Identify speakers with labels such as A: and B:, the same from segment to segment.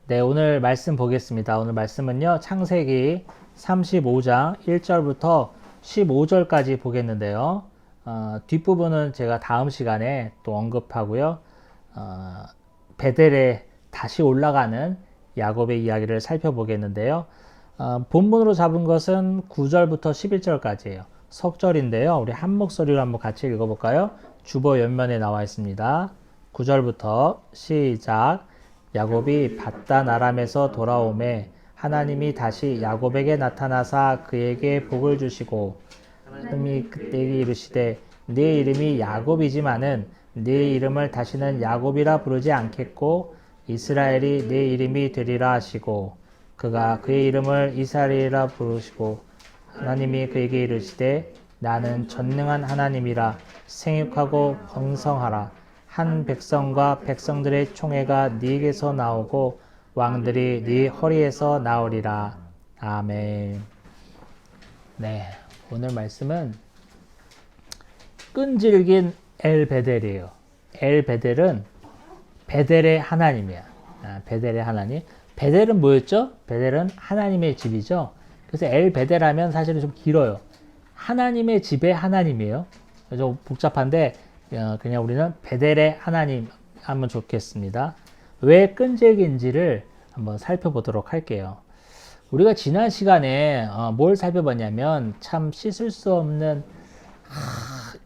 A: 네, 오늘 말씀 보겠습니다. 오늘 말씀은요, 창세기 35장 1절부터 15절까지 보겠는데요. 뒷부분은 제가 다음 시간에 또 언급하고요. 베델에 다시 올라가는 야곱의 이야기를 살펴보겠는데요. 본문으로 잡은 것은 9절부터 11절까지예요. 석절인데요. 우리 한 목소리로 한번 같이 읽어볼까요? 주보 옆면에 나와 있습니다. 9절부터 시작. 야곱이 밧단 아람에서 돌아오매 하나님이 다시 야곱에게 나타나사 그에게 복을 주시고 하나님이 그때 이르시되 네 이름이 야곱이지만은 네 이름을 다시는 야곱이라 부르지 않겠고 이스라엘이 네 이름이 되리라 하시고 그가 그의 이름을 이스라엘이라 부르시고 하나님이 그에게 이르시되 나는 전능한 하나님이라 생육하고 번성하라. 한 백성과 백성들의 총회가 네게서 나오고 왕들이 네 허리에서 나오리라. 아멘. 네, 오늘 말씀은 끈질긴 엘베델이에요. 엘베델은 베델의 하나님이야. 베델의 하나님. 베델은 뭐였죠? 베델은 하나님의 집이죠. 그래서 엘베델 하면 사실은 좀 길어요. 하나님의 집의 하나님이에요. 좀 복잡한데 그냥 우리는 베델의 하나님 하면 좋겠습니다. 왜 끈질긴지를 한번 살펴보도록 할게요. 우리가 지난 시간에 뭘 살펴봤냐면 참 씻을 수 없는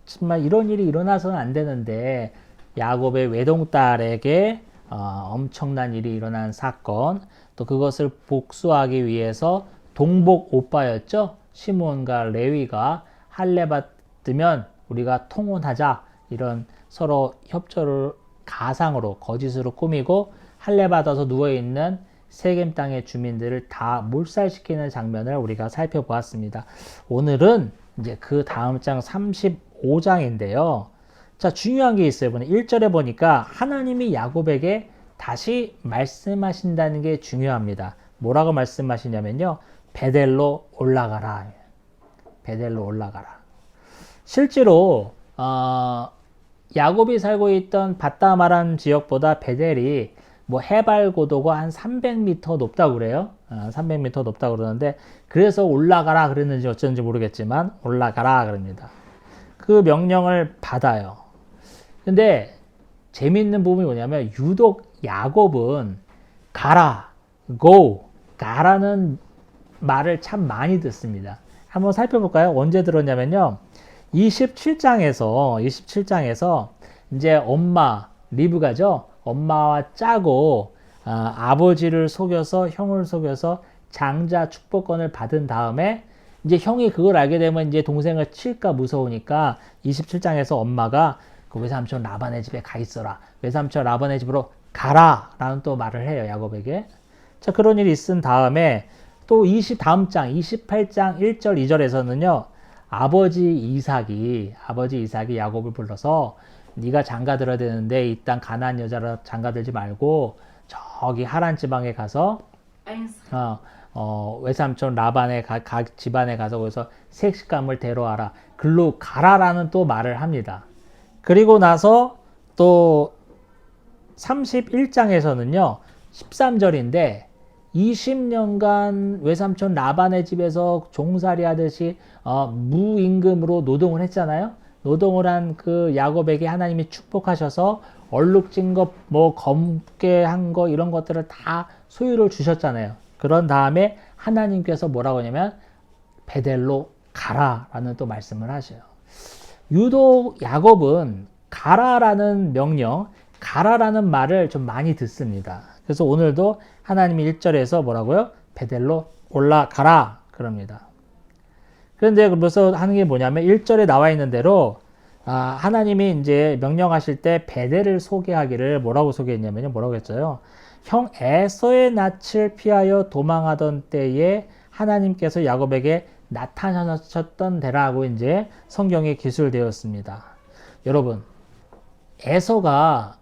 A: 정말 이런 일이 일어나서는 안 되는데 야곱의 외동딸에게 엄청난 일이 일어난 사건, 또 그것을 복수하기 위해서 동복 오빠였죠. 시몬과 레위가 할례 받으면 우리가 통혼하자, 이런 서로 협조를 가상으로 거짓으로 꾸미고 할례 받아서 누워있는 세겜 땅의 주민들을 다 몰살시키는 장면을 우리가 살펴보았습니다. 오늘은 이제 그 다음 장 35장인데요. 자, 중요한 게 있어요. 1절에 보니까 하나님이 야곱에게 다시 말씀하신다는 게 중요합니다. 뭐라고 말씀하시냐면요. 베델로 올라가라. 베델로 올라가라. 실제로 야곱이 살고 있던 밧담아람 지역보다 베델이 뭐 해발 고도가 한 300m 높다고 그래요. 300m 높다고 그러는데 그래서 올라가라 그랬는지 어쩐지 모르겠지만 올라가라 그럽니다. 그 명령을 받아요. 근데 재밌는 부분이 뭐냐면 유독 야곱은 가라, go, 가라는 말을 참 많이 듣습니다. 한번 살펴볼까요? 언제 들었냐면요. 27장에서 이제 엄마 리브가죠. 엄마와 짜고 아버지를 속여서 형을 속여서 장자 축복권을 받은 다음에 이제 형이 그걸 알게 되면 이제 동생을 칠까 무서우니까 27장에서 엄마가 그 외삼촌 라반의 집에 가 있어라. 외삼촌 라반의 집으로 가라 라는 또 말을 해요. 야곱에게. 자, 그런 일이 있은 다음에 또 다음 장 28장 1절 2절에서는요. 아버지 이삭이 야곱을 불러서 네가 장가들어야 되는데 이 땅 가나안 여자라 장가들지 말고 저기 하란 지방에 가서 외삼촌 라반의 집안에 가서 거기서 색식감을 데려와라. 글로 가라라는 또 말을 합니다. 그리고 나서 또 31장에서는요. 13절인데 20년간 외삼촌 라반의 집에서 종살이 하듯이 무임금으로 노동을 했잖아요. 노동을 한 그 야곱에게 하나님이 축복하셔서 얼룩진 것, 뭐 검게 한 거 이런 것들을 다 소유를 주셨잖아요. 그런 다음에 하나님께서 뭐라고 하냐면 베델로 가라라는 또 말씀을 하셔요. 유독 야곱은 가라라는 명령, 가라라는 말을 좀 많이 듣습니다. 그래서 오늘도 하나님이 1절에서 뭐라고요? 베델로 올라가라 그럽니다. 그런데 그래서 하는 게 뭐냐면 1절에 나와 있는 대로 하나님이 이제 명령하실 때 베델을 소개하기를 뭐라고 소개했냐면요. 뭐라고 했어요? 형 에서의 낯을 피하여 도망하던 때에 하나님께서 야곱에게 나타나셨던 데라고 이제 성경에 기술되었습니다. 여러분, 에서가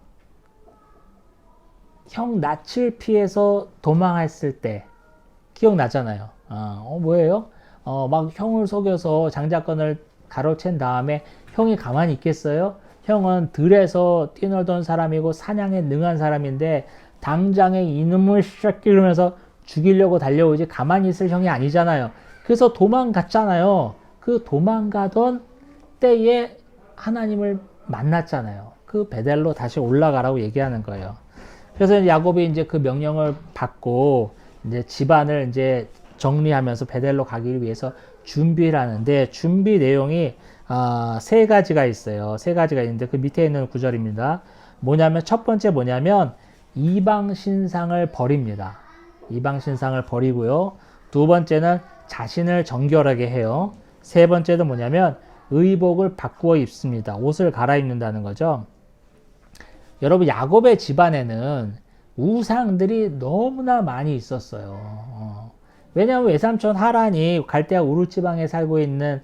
A: 형 낯을 피해서 도망했을 때 기억나잖아요. 뭐예요? 막 형을 속여서 장자권을 가로챈 다음에 형이 가만히 있겠어요? 형은 들에서 뛰놀던 사람이고 사냥에 능한 사람인데 당장에 이놈의 새끼 이러면서 죽이려고 달려오지 가만히 있을 형이 아니잖아요. 그래서 도망갔잖아요. 그 도망가던 때에 하나님을 만났잖아요. 그 베델로 다시 올라가라고 얘기하는 거예요. 그래서 야곱이 이제 그 명령을 받고 이제 집안을 이제 정리하면서 베델로 가기 위해서 준비를 하는데, 준비 내용이 세 가지가 있어요. 세 가지가 있는데 그 밑에 있는 구절입니다. 뭐냐면 첫 번째 뭐냐면 이방 신상을 버립니다. 이방 신상을 버리고요. 두 번째는 자신을 정결하게 해요. 세 번째는 뭐냐면 의복을 바꾸어 입습니다. 옷을 갈아입는다는 거죠. 여러분, 야곱의 집안에는 우상들이 너무나 많이 있었어요. 왜냐하면 외삼촌 하란이 갈대아 우르 지방에 살고 있는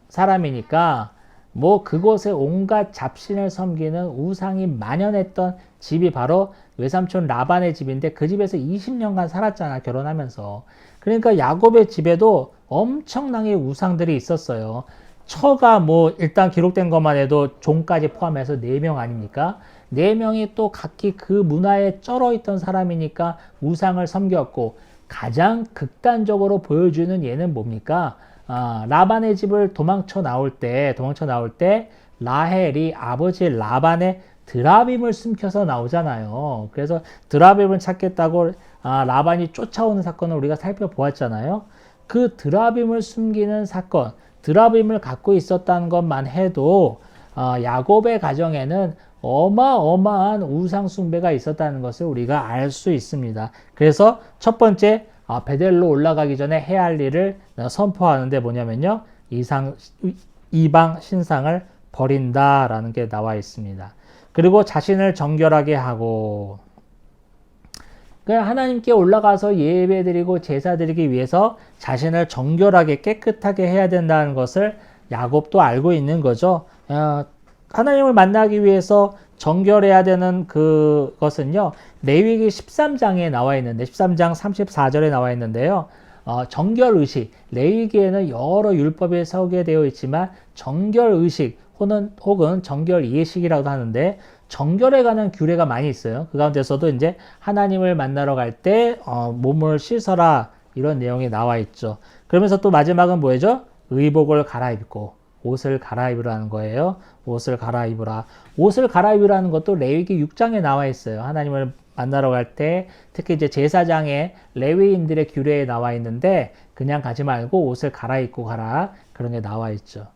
A: 사람이니까 뭐 그곳에 온갖 잡신을 섬기는 우상이 만연했던 집이 바로 외삼촌 라반의 집인데, 그 집에서 20년간 살았잖아, 결혼하면서. 그러니까 야곱의 집에도 엄청나게 우상들이 있었어요. 처가 뭐 일단 기록된 것만 해도 종까지 포함해서 4명 아닙니까? 4명이 또 각기 그 문화에 쩔어 있던 사람이니까 우상을 섬겼고, 가장 극단적으로 보여주는 예는 뭡니까? 라반의 집을 도망쳐 나올 때 라헬이 아버지 라반의 드라빔을 숨겨서 나오잖아요. 그래서 드라빔을 찾겠다고 라반이 쫓아오는 사건을 우리가 살펴보았잖아요. 그 드라빔을 숨기는 사건, 드라빔을 갖고 있었다는 것만 해도 야곱의 가정에는 어마어마한 우상 숭배가 있었다는 것을 우리가 알 수 있습니다. 그래서 첫 번째, 베델로 올라가기 전에 해야 할 일을 선포하는데 뭐냐면요, 이방 신상을 버린다라는 게 나와 있습니다. 그리고 자신을 정결하게 하고, 하나님께 올라가서 예배드리고 제사드리기 위해서 자신을 정결하게 깨끗하게 해야 된다는 것을 야곱도 알고 있는 거죠. 하나님을 만나기 위해서 정결해야 되는 그것은요, 레위기 13장에 나와 있는데, 13장 34절에 나와 있는데요. 정결의식, 레위기에는 여러 율법이 소개되어 있지만 정결의식 혹은 정결예식이라고 하는데, 정결에 관한 규례가 많이 있어요. 그 가운데서도 이제 하나님을 만나러 갈 때 몸을 씻어라, 이런 내용이 나와 있죠. 그러면서 또 마지막은 뭐죠? 의복을 갈아입고 옷을 갈아입으라는 거예요. 옷을 갈아입으라. 옷을 갈아입으라는 것도 레위기 6장에 나와 있어요. 하나님을 만나러 갈 때 특히 이제 제사장의 레위인들의 규례에 나와 있는데, 그냥 가지 말고 옷을 갈아입고 가라, 그런 게 나와 있죠.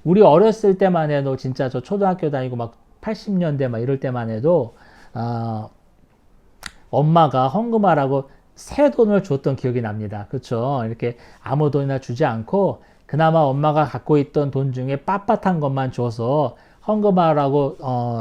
A: 우리 어렸을 때만 해도, 진짜 저 초등학교 다니고 막 80년대 막 이럴 때만 해도 엄마가 헌금하라고 새 돈을 줬던 기억이 납니다. 그렇죠? 이렇게 아무 돈이나 주지 않고 그나마 엄마가 갖고 있던 돈 중에 빳빳한 것만 줘서 헌금하라고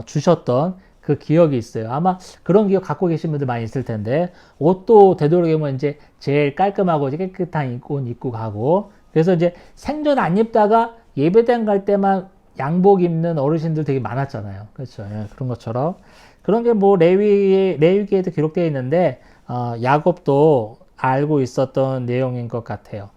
A: 주셨던 그 기억이 있어요. 아마 그런 기억 갖고 계신 분들 많이 있을 텐데, 옷도 되도록이면 이제 제일 깔끔하고 깨끗한 옷 입고 가고, 그래서 이제 생전 안 입다가 예배당 갈 때만 양복 입는 어르신들 되게 많았잖아요. 그렇죠? 예, 그런 것처럼. 그런 게 뭐 레위기에도 기록되어 있는데, 야곱도 알고 있었던 내용인 것 같아요.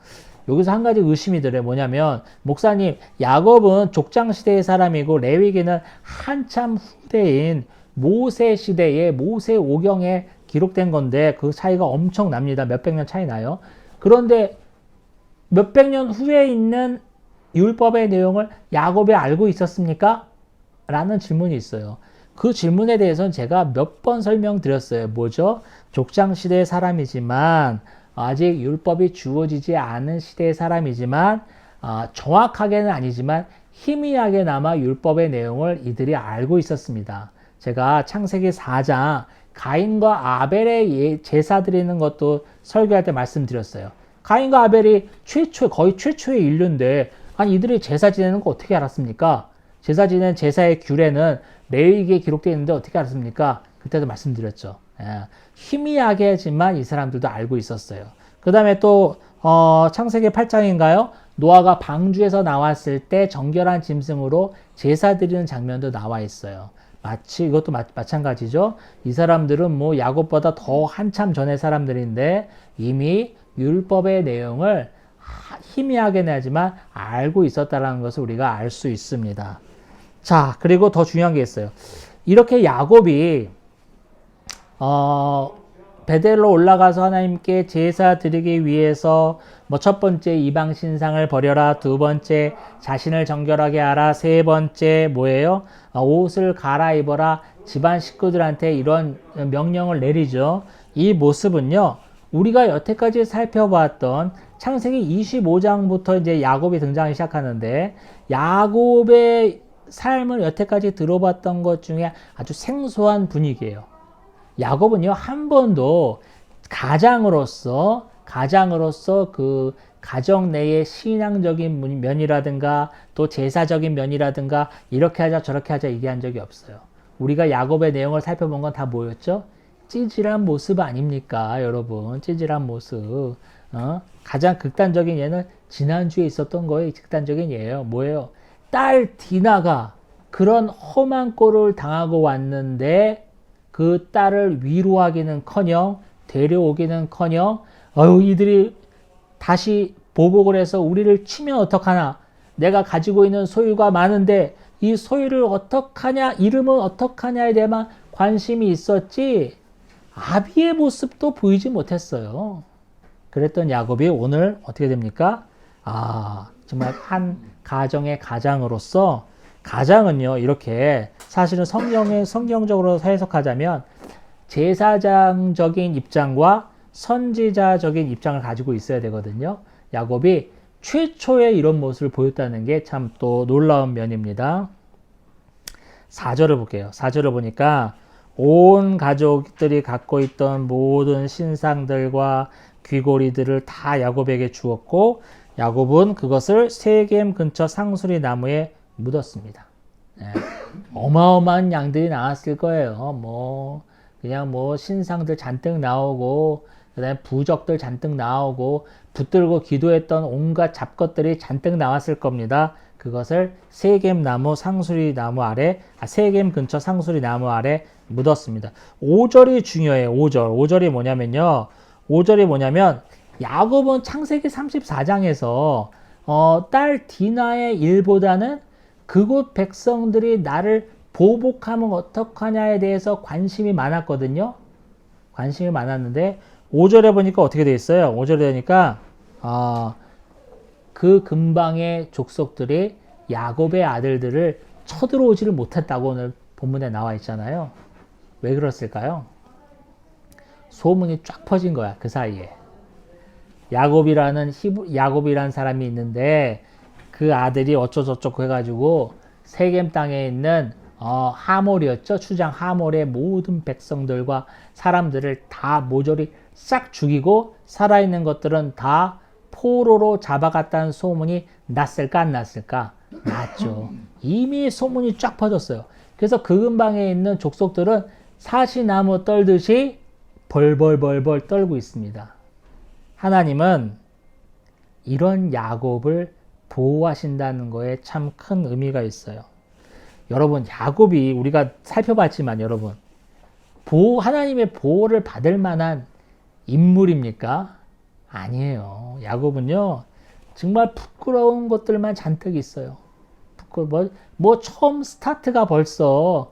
A: 여기서 한 가지 의심이 들어요. 뭐냐면, 목사님, 야곱은 족장시대의 사람이고 레위기는 한참 후대인 모세 시대의 모세 오경에 기록된 건데 그 차이가 엄청 납니다. 몇백 년 차이 나요. 그런데 몇백 년 후에 있는 율법의 내용을 야곱이 알고 있었습니까? 라는 질문이 있어요. 그 질문에 대해서는 제가 몇 번 설명드렸어요. 뭐죠? 족장시대의 사람이지만, 아직 율법이 주어지지 않은 시대의 사람이지만, 정확하게는 아니지만 희미하게나마 율법의 내용을 이들이 알고 있었습니다. 제가 창세기 4장 가인과 아벨의 제사 드리는 것도 설교할 때 말씀드렸어요. 가인과 아벨이 거의 최초의 인류인데, 아니 이들이 제사 지내는 거 어떻게 알았습니까? 제사 지내는 제사의 규례는 레위기에 기록되어 있는데 어떻게 알았습니까? 그때도 말씀드렸죠. 희미하게지만 이 사람들도 알고 있었어요. 그 다음에 또 창세기 8장인가요? 노아가 방주에서 나왔을 때 정결한 짐승으로 제사 드리는 장면도 나와 있어요. 이것도 마찬가지죠. 이 사람들은 뭐 야곱보다 더 한참 전의 사람들인데 이미 율법의 내용을 희미하게는 하지만 알고 있었다는 것을 우리가 알 수 있습니다. 자, 그리고 더 중요한 게 있어요. 이렇게 야곱이 베델로 올라가서 하나님께 제사 드리기 위해서 뭐 첫 번째 이방 신상을 버려라, 두 번째 자신을 정결하게 하라, 세 번째 뭐예요? 옷을 갈아입어라, 집안 식구들한테 이런 명령을 내리죠. 이 모습은요, 우리가 여태까지 살펴봤던 창세기 25장부터 이제 야곱이 등장하기 시작하는데, 야곱의 삶을 여태까지 들어봤던 것 중에 아주 생소한 분위기예요. 야곱은요, 한 번도 가장으로서 그 가정 내의 신앙적인 면이라든가 또 제사적인 면이라든가 이렇게 하자 저렇게 하자 얘기한 적이 없어요. 우리가 야곱의 내용을 살펴본 건 다 뭐였죠? 찌질한 모습 아닙니까, 여러분? 찌질한 모습. 가장 극단적인 예는 지난주에 있었던 거예요. 극단적인 예예요. 뭐예요? 딸 디나가 그런 험한 꼴을 당하고 왔는데 그 딸을 위로하기는커녕 데려오기는커녕 이들이 다시 보복을 해서 우리를 치면 어떡하나, 내가 가지고 있는 소유가 많은데 이 소유를 어떡하냐, 이름은 어떡하냐에 대해만 관심이 있었지 아비의 모습도 보이지 못했어요. 그랬던 야곱이 오늘 어떻게 됩니까? 정말 한 가정의 가장으로서, 가장은요, 이렇게 사실은 성경적으로 해석하자면 제사장적인 입장과 선지자적인 입장을 가지고 있어야 되거든요. 야곱이 최초의 이런 모습을 보였다는 게 참 또 놀라운 면입니다. 4절을 볼게요. 4절을 보니까 온 가족들이 갖고 있던 모든 신상들과 귀고리들을 다 야곱에게 주었고, 야곱은 그것을 세겜 근처 상수리 나무에 묻었습니다. 네. 어마어마한 양들이 나왔을 거예요. 그냥 신상들 잔뜩 나오고, 그 다음에 부적들 잔뜩 나오고, 붙들고 기도했던 온갖 잡것들이 잔뜩 나왔을 겁니다. 그것을 세겜 근처 상수리 나무 아래 묻었습니다. 5절이 중요해요. 5절이 뭐냐면요. 5절이 뭐냐면, 야곱은 창세기 34장에서 딸 디나의 일보다는 그곳 백성들이 나를 보복하면 어떡하냐에 대해서 관심이 많았거든요. 관심이 많았는데 5절에 보니까 어떻게 되어 있어요? 5절에 보니까 그 근방의 족속들이 야곱의 아들들을 쳐들어오지를 못했다고 오늘 본문에 나와 있잖아요. 왜 그랬을까요? 소문이 쫙 퍼진 거야, 그 사이에. 야곱이라는 사람이 있는데 그 아들이 어쩌저쩌고 해가지고 세겜 땅에 있는 하몰이었죠. 추장 하몰의 모든 백성들과 사람들을 다 모조리 싹 죽이고 살아있는 것들은 다 포로로 잡아갔다는 소문이 났을까 안 났을까? 났죠. 이미 소문이 쫙 퍼졌어요. 그래서 그 근방에 있는 족속들은 사시나무 떨듯이 벌벌 떨고 있습니다. 하나님은 이런 야곱을 보호하신다는 거에 참 큰 의미가 있어요. 여러분, 야곱이 우리가 살펴봤지만 여러분, 하나님의 보호를 받을 만한 인물입니까? 아니에요. 야곱은요, 정말 부끄러운 것들만 잔뜩 있어요. 처음 스타트가 벌써,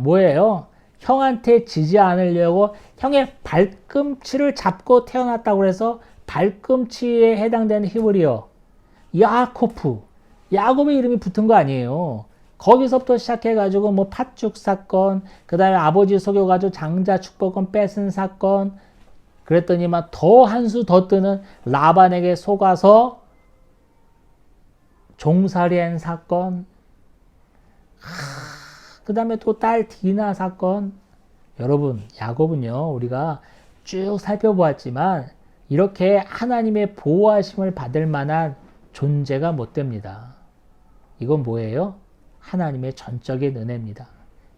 A: 뭐예요? 형한테 지지 않으려고 형의 발꿈치를 잡고 태어났다고 해서 발꿈치에 해당되는 히브리어 야코프, 야곱의 이름이 붙은 거 아니에요. 거기서부터 시작해가지고 팥죽 사건, 그 다음에 아버지 속여가지고 장자 축복권 뺏은 사건, 그랬더니만 더 한 수 더 뜨는 라반에게 속아서 종살이한 사건, 그 다음에 또 딸 디나 사건. 여러분, 야곱은요, 우리가 쭉 살펴보았지만 이렇게 하나님의 보호하심을 받을 만한 존재가 못 됩니다. 이건 뭐예요? 하나님의 전적인 은혜입니다.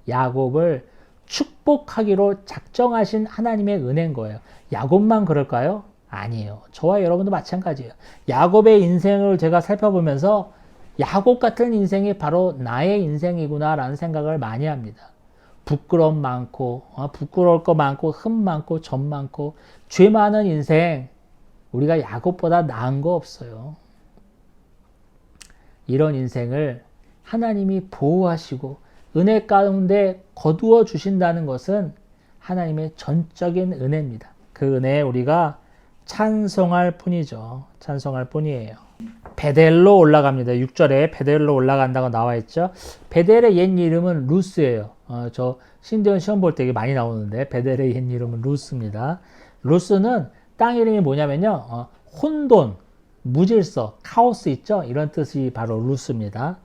A: 야곱을 축복하기로 작정하신 하나님의 은혜인 거예요. 야곱만 그럴까요? 아니에요. 저와 여러분도 마찬가지예요. 야곱의 인생을 제가 살펴보면서 야곱 같은 인생이 바로 나의 인생이구나 라는 생각을 많이 합니다. 부끄러움 많고, 부끄러울 거 많고, 흠 많고, 점 많고, 죄 많은 인생, 우리가 야곱보다 나은 거 없어요. 이런 인생을 하나님이 보호하시고 은혜 가운데 거두어 주신다는 것은 하나님의 전적인 은혜입니다. 그 은혜에 우리가 찬송할 뿐이죠. 찬송할 뿐이에요. 베델로 올라갑니다. 6절에 베델로 올라간다고 나와 있죠. 베델의 옛 이름은 루스예요. 저 신대원 시험 볼 때 이게 많이 나오는데 베델의 옛 이름은 루스입니다. 루스는 땅 이름이 뭐냐면요. 혼돈, 무질서, 카오스 있죠. 이런 뜻이 바로 루스입니다.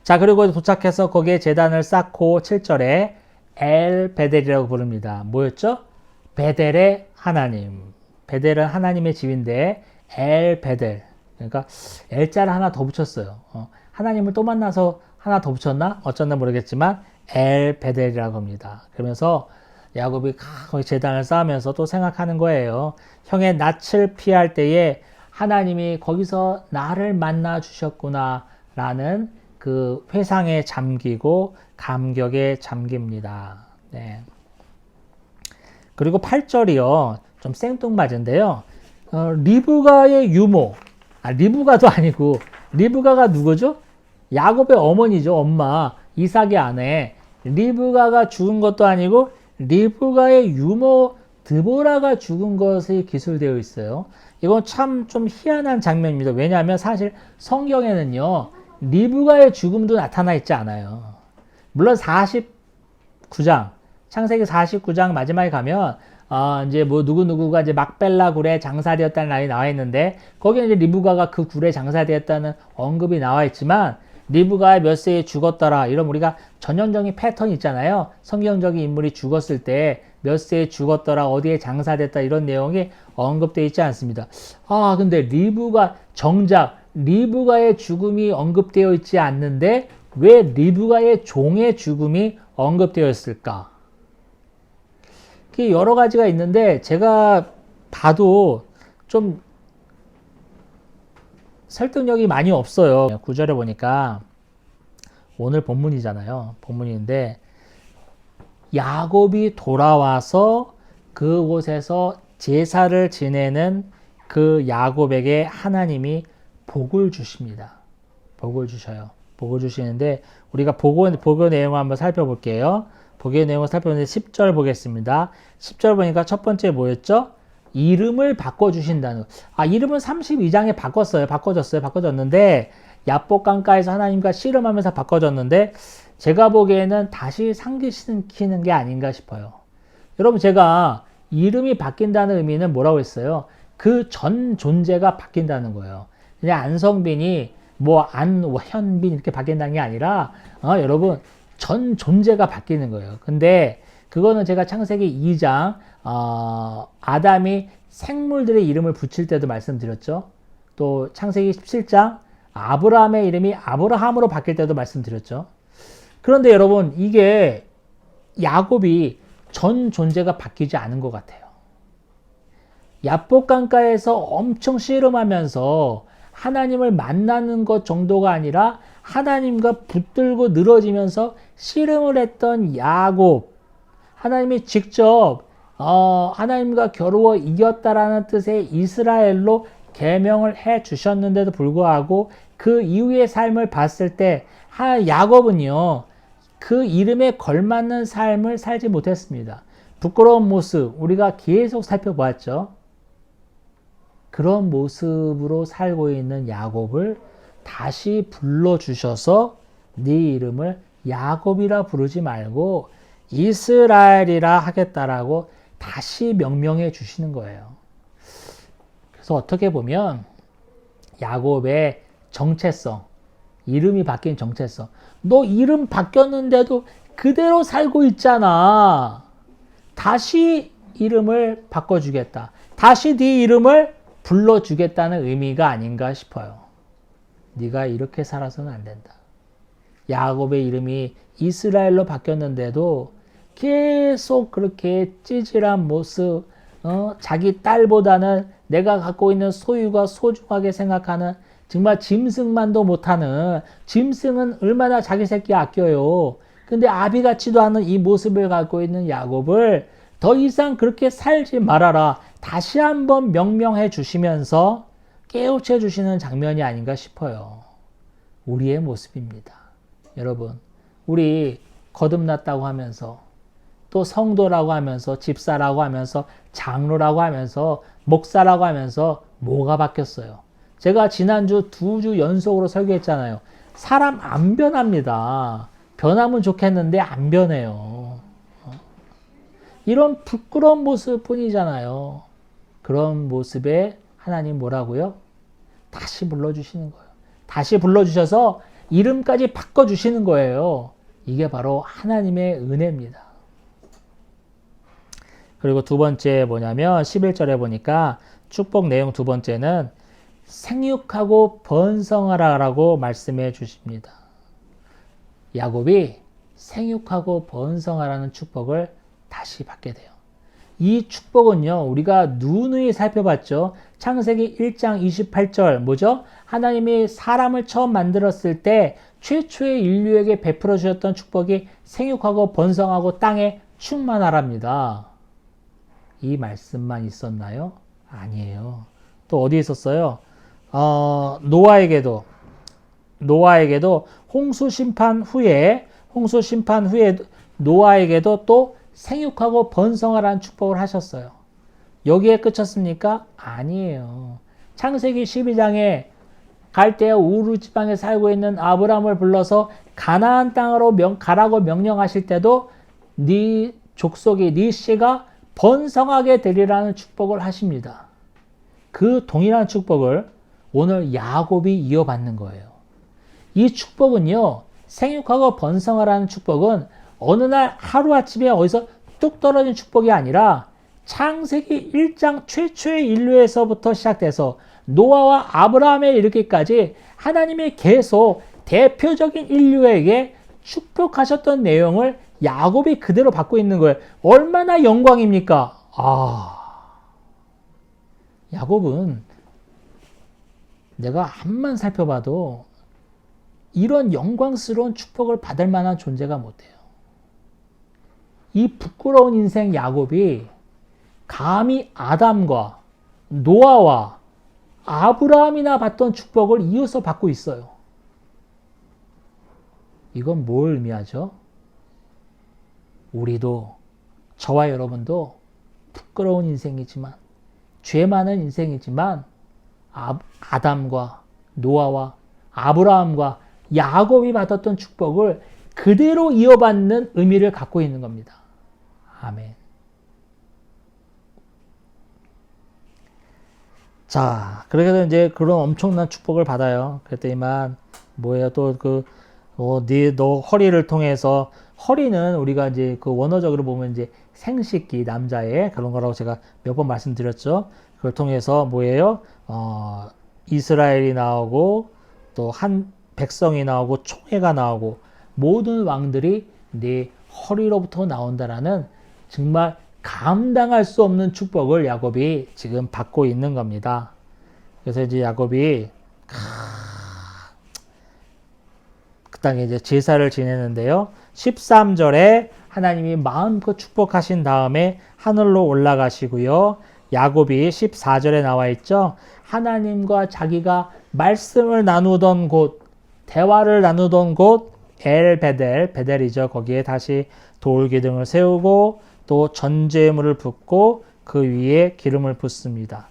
A: 자, 그리고 도착해서 거기에 제단을 쌓고 7절에 엘 베델이라고 부릅니다. 뭐였죠? 베델의 하나님. 베델은 하나님의 집인데 엘 베델. 그러니까 엘자를 하나 더 붙였어요. 하나님을 또 만나서 하나 더 붙였나? 어쩐나 모르겠지만 엘 베델이라고 합니다. 그러면서 야곱이 거기 제단을 쌓으면서 또 생각하는 거예요. 형의 낯을 피할 때에 하나님이 거기서 나를 만나 주셨구나 라는 그 회상에 잠기고 감격에 잠깁니다. 네. 그리고 8절이요. 좀 생뚱맞은데요. 리브가의 유모. 리브가도 아니고 리브가가 누구죠? 야곱의 어머니죠. 엄마. 이삭의 아내. 리브가가 죽은 것도 아니고 리브가의 유모 드보라가 죽은 것이 기술되어 있어요. 이건 참 좀 희한한 장면입니다. 왜냐하면 사실 성경에는요. 리브가의 죽음도 나타나 있지 않아요. 물론 49장, 창세기 49장 마지막에 가면 이제 뭐 누구누구가 이제 막벨라 굴에 장사되었다는 말이 나와 있는데 거기에 이제 리브가가 그 굴에 장사되었다는 언급이 나와 있지만 리브가가 몇 세에 죽었더라 이런 우리가 전형적인 패턴이 있잖아요. 성경적인 인물이 죽었을 때 몇 세에 죽었더라 어디에 장사됐다 이런 내용이 언급되어 있지 않습니다. 근데 정작 리브가의 죽음이 언급되어 있지 않는데 왜 리브가의 종의 죽음이 언급되어 있을까? 여러 가지가 있는데 제가 봐도 좀 설득력이 많이 없어요. 9절에 보니까 오늘 본문이잖아요. 본문인데 야곱이 돌아와서 그곳에서 제사를 지내는 그 야곱에게 하나님이 복을 주십니다. 복을 주셔요. 복을 주시는데 우리가 복의 내용을 한번 살펴볼게요. 복의 내용을 살펴보는데 10절 보겠습니다. 10절 보니까 첫 번째 뭐였죠? 이름을 바꿔주신다는. 이름은 32장에 바꿔졌는데 야복 강가에서 하나님과 씨름하면서 바꿔졌는데 제가 보기에는 다시 상기시키는 게 아닌가 싶어요. 여러분 제가 이름이 바뀐다는 의미는 뭐라고 했어요? 그 전 존재가 바뀐다는 거예요. 그냥 안성빈이 안현빈 이렇게 바뀐다는 게 아니라 여러분 전 존재가 바뀌는 거예요. 근데 그거는 제가 창세기 2장 아담이 생물들의 이름을 붙일 때도 말씀드렸죠. 또 창세기 17장 아브라함의 이름이 아브라함으로 바뀔 때도 말씀드렸죠. 그런데 여러분 이게 야곱이 전 존재가 바뀌지 않은 것 같아요. 야복 강가에서 엄청 씨름하면서 하나님을 만나는 것 정도가 아니라 하나님과 붙들고 늘어지면서 씨름을 했던 야곱, 하나님이 직접 하나님과 겨루어 이겼다라는 뜻의 이스라엘로 계명을 해 주셨는데도 불구하고 그 이후의 삶을 봤을 때 야곱은요 그 이름에 걸맞는 삶을 살지 못했습니다. 부끄러운 모습 우리가 계속 살펴보았죠. 그런 모습으로 살고 있는 야곱을 다시 불러주셔서 네 이름을 야곱이라 부르지 말고 이스라엘이라 하겠다라고 다시 명명해 주시는 거예요. 그래서 어떻게 보면 야곱의 정체성, 이름이 바뀐 정체성. 너 이름 바뀌었는데도 그대로 살고 있잖아. 다시 이름을 바꿔주겠다. 다시 네 이름을 불러주겠다는 의미가 아닌가 싶어요. 네가 이렇게 살아서는 안 된다. 야곱의 이름이 이스라엘로 바뀌었는데도 계속 그렇게 찌질한 모습, 자기 딸보다는 내가 갖고 있는 소유가 소중하게 생각하는 정말 짐승만도 못하는 짐승은 얼마나 자기 새끼 아껴요. 근데 아비 같지도 않은 이 모습을 갖고 있는 야곱을 더 이상 그렇게 살지 말아라. 다시 한번 명명해 주시면서 깨우쳐 주시는 장면이 아닌가 싶어요. 우리의 모습입니다. 여러분, 우리 거듭났다고 하면서 또 성도라고 하면서 집사라고 하면서 장로라고 하면서 목사라고 하면서 뭐가 바뀌었어요? 제가 지난주 2주 연속으로 설교했잖아요. 사람 안 변합니다. 변하면 좋겠는데 안 변해요. 이런 부끄러운 모습 뿐이잖아요. 그런 모습에 하나님 뭐라고요? 다시 불러주시는 거예요. 다시 불러주셔서 이름까지 바꿔주시는 거예요. 이게 바로 하나님의 은혜입니다. 그리고 두 번째 뭐냐면 11절에 보니까 축복 내용 두 번째는 생육하고 번성하라라고 말씀해 주십니다. 야곱이 생육하고 번성하라는 축복을 다시 받게 돼요. 이 축복은요, 우리가 누누이 살펴봤죠. 창세기 1장 28절, 뭐죠? 하나님이 사람을 처음 만들었을 때 최초의 인류에게 베풀어 주셨던 축복이 생육하고 번성하고 땅에 충만하랍니다. 이 말씀만 있었나요? 아니에요. 또 어디 있었어요? 노아에게도 홍수 심판 후에 노아에게도 또 생육하고 번성하라는 축복을 하셨어요. 여기에 그쳤습니까? 아니에요. 창세기 12장에 갈대아 우르 지방에 살고 있는 아브라함을 불러서 가나안 땅으로 가라고 명령하실 때도 네 족속이 네 씨가 번성하게 되리라는 축복을 하십니다. 그 동일한 축복을 오늘 야곱이 이어받는 거예요. 이 축복은요, 생육하고 번성하라는 축복은 어느 날 하루아침에 어디서 뚝 떨어진 축복이 아니라 창세기 1장 최초의 인류에서부터 시작돼서 노아와 아브라함에 이르기까지 하나님이 계속 대표적인 인류에게 축복하셨던 내용을 야곱이 그대로 받고 있는 거예요. 얼마나 영광입니까? 야곱은 내가 앞만 살펴봐도 이런 영광스러운 축복을 받을 만한 존재가 못 돼요. 이 부끄러운 인생 야곱이 감히 아담과 노아와 아브라함이나 받던 축복을 이어서 받고 있어요. 이건 뭘 의미하죠? 우리도, 저와 여러분도 부끄러운 인생이지만, 죄 많은 인생이지만 아담과 노아와 아브라함과 야곱이 받았던 축복을 그대로 이어받는 의미를 갖고 있는 겁니다. 아멘. 자, 그렇게 해서 이제 그런 엄청난 축복을 받아요. 그랬더니만 뭐예요? 또 너 허리를 통해서, 허리는 우리가 이제 그 원어적으로 보면 이제 생식기, 남자의 그런 거라고 제가 몇 번 말씀드렸죠. 그걸 통해서 뭐예요? 이스라엘이 나오고 또 한 백성이 나오고 총회가 나오고 모든 왕들이 네 허리로부터 나온다라는 정말 감당할 수 없는 축복을 야곱이 지금 받고 있는 겁니다. 그래서 이제 야곱이 그 땅에 이제 제사를 지내는데요. 13절에 하나님이 마음껏 축복하신 다음에 하늘로 올라가시고요. 야곱이 14절에 나와 있죠. 하나님과 자기가 말씀을 나누던 곳, 대화를 나누던 곳 베델이죠. 거기에 다시 돌기둥을 세우고 또 전제물을 붓고 그 위에 기름을 붓습니다.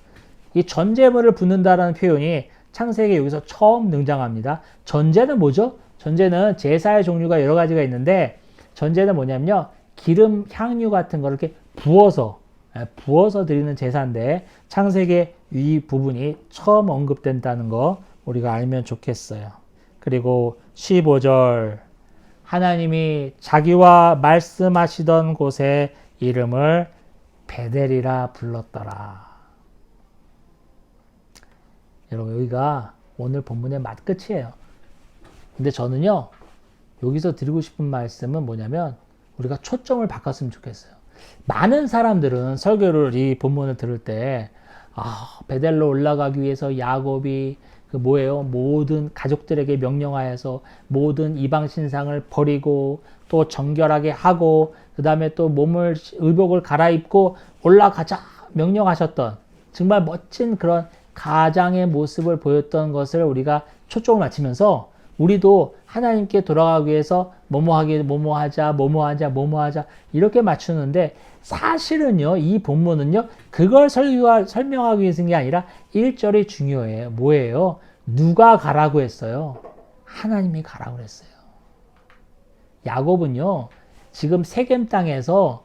A: 이 전제물을 붓는다라는 표현이 창세기 여기서 처음 등장합니다. 전제는 뭐죠? 전제는 제사의 종류가 여러 가지가 있는데 전제는 뭐냐면요. 기름, 향유 같은 거를 이렇게 부어서 드리는 제사인데 창세기 이 부분이 처음 언급된다는 거 우리가 알면 좋겠어요. 그리고 15절 하나님이 자기와 말씀하시던 곳에 이름을 베델이라 불렀더라. 여러분 여기가 오늘 본문의 맛끝이에요. 근데 저는요 여기서 드리고 싶은 말씀은 뭐냐면 우리가 초점을 바꿨으면 좋겠어요. 많은 사람들은 설교를 이 본문을 들을 때 베델로 올라가기 위해서 야곱이 모든 가족들에게 명령하여서 모든 이방 신상을 버리고 또 정결하게 하고 그 다음에 또 의복을 갈아입고 올라가자 명령하셨던 정말 멋진 그런 가장의 모습을 보였던 것을 우리가 초점을 맞추면서 우리도 하나님께 돌아가기 위해서 뭐뭐 하자 이렇게 맞추는데 사실은요, 이 본문은요, 그걸 설명하기 위해서인 게 아니라 1절이 중요해요. 뭐예요? 누가 가라고 했어요? 하나님이 가라고 했어요. 야곱은요, 지금 세겜 땅에서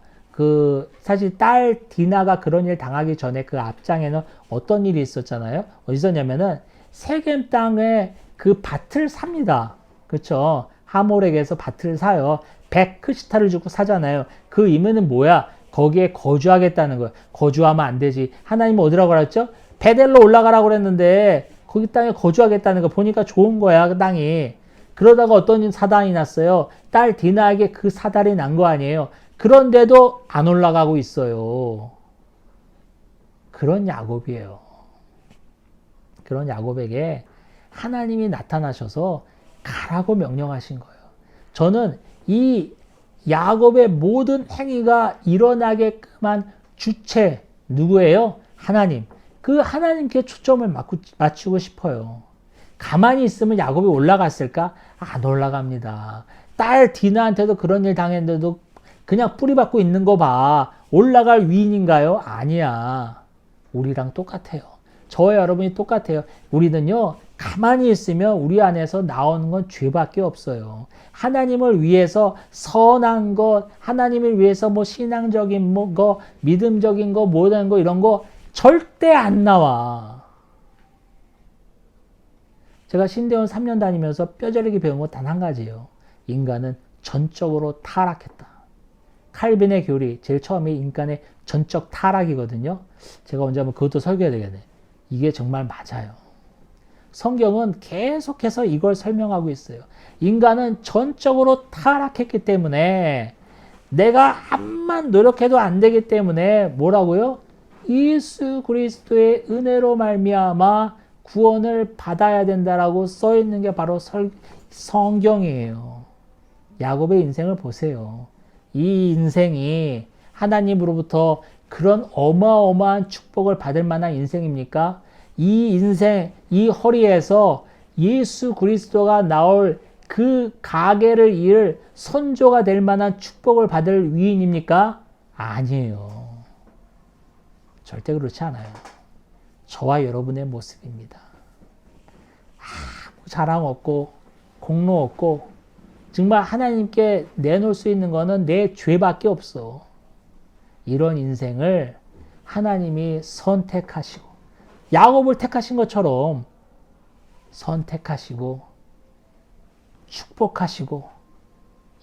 A: 사실 딸 디나가 그런 일 당하기 전에 그 앞장에는 어떤 일이 있었잖아요? 어디서냐면은 세겜 땅에 그 밭을 삽니다. 그렇죠? 하몰에게서 밭을 사요. 100크시타를 주고 사잖아요. 그 의미는 뭐야? 거기에 거주하겠다는 거예요. 거주하면 안 되지. 하나님은 어디라고 그랬죠? 베델로 올라가라고 그랬는데 거기 땅에 거주하겠다는 거 보니까 좋은 거야, 그 땅이. 그러다가 어떤 사단이 났어요. 딸 디나에게 그 사달이 난 거 아니에요. 그런데도 안 올라가고 있어요. 그런 야곱이에요. 그런 야곱에게 하나님이 나타나셔서 가라고 명령하신 거예요. 저는 이 야곱의 모든 행위가 일어나게끔 한 주체 누구예요? 하나님. 그 하나님께 초점을 맞추고 싶어요. 가만히 있으면 야곱이 올라갔을까? 안 올라갑니다. 딸 디나한테도 그런 일 당했는데도 그냥 뿌리박고 있는 거 봐. 올라갈 위인인가요? 아니야. 우리랑 똑같아요. 저와 여러분이 똑같아요. 우리는요, 가만히 있으면 우리 안에서 나오는 건 죄밖에 없어요. 하나님을 위해서 선한 것, 하나님을 위해서 뭐 신앙적인 거, 믿음적인 거, 모든 거 이런 거 절대 안 나와. 제가 신대원 3년 다니면서 뼈저리게 배운 건 단 한 가지예요. 인간은 전적으로 타락했다. 칼빈의 교리, 제일 처음에 인간의 전적 타락이거든요. 제가 언제 한번 그것도 설교해야 되겠네. 이게 정말 맞아요. 성경은 계속해서 이걸 설명하고 있어요. 인간은 전적으로 타락했기 때문에 내가 암만 노력해도 안 되기 때문에 뭐라고요? 예수 그리스도의 은혜로 말미암아 구원을 받아야 된다라고 써 있는 게 바로 성경이에요. 야곱의 인생을 보세요. 이 인생이 하나님으로부터 그런 어마어마한 축복을 받을 만한 인생입니까? 이 인생, 이 허리에서 예수 그리스도가 나올 그 가계를 이을 선조가 될 만한 축복을 받을 위인입니까? 아니에요. 절대 그렇지 않아요. 저와 여러분의 모습입니다. 아무 자랑 없고 공로 없고 정말 하나님께 내놓을 수 있는 거는 내 죄밖에 없어. 이런 인생을 하나님이 선택하시고 야곱을 택하신 것처럼 선택하시고 축복하시고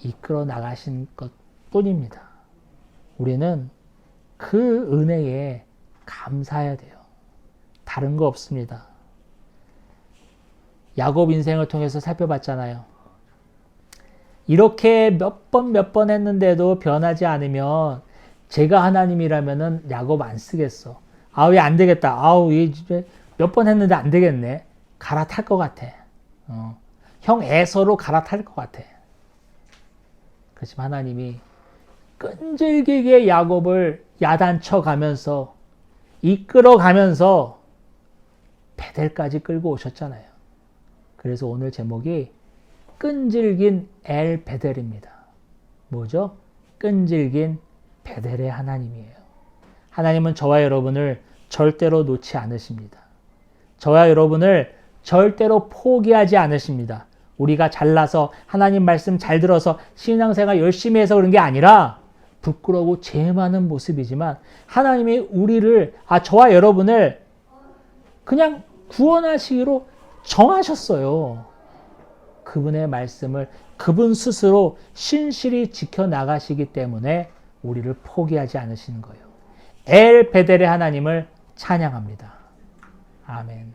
A: 이끌어 나가신 것 뿐입니다. 우리는 그 은혜에 감사해야 돼요. 다른 거 없습니다. 야곱 인생을 통해서 살펴봤잖아요. 이렇게 몇 번 했는데도 변하지 않으면 제가 하나님이라면은 야곱 안 쓰겠어. 왜 안 되겠다. 몇 번 했는데 안 되겠네. 갈아탈 것 같아. 형 에서로 갈아탈 것 같아. 그렇지만 하나님이 끈질기게 야곱을 야단쳐 가면서 이끌어 가면서 베델까지 끌고 오셨잖아요. 그래서 오늘 제목이 끈질긴 엘 베델입니다. 뭐죠? 끈질긴 베델의 하나님이에요. 하나님은 저와 여러분을 절대로 놓지 않으십니다. 저와 여러분을 절대로 포기하지 않으십니다. 우리가 잘나서 하나님 말씀 잘 들어서 신앙생활 열심히 해서 그런 게 아니라 부끄러우고 죄 많은 모습이지만 하나님이 우리를, 저와 여러분을 그냥 구원하시기로 정하셨어요. 그분의 말씀을 그분 스스로 신실히 지켜나가시기 때문에 우리를 포기하지 않으시는 거예요. 엘 베델의 하나님을 찬양합니다. 아멘.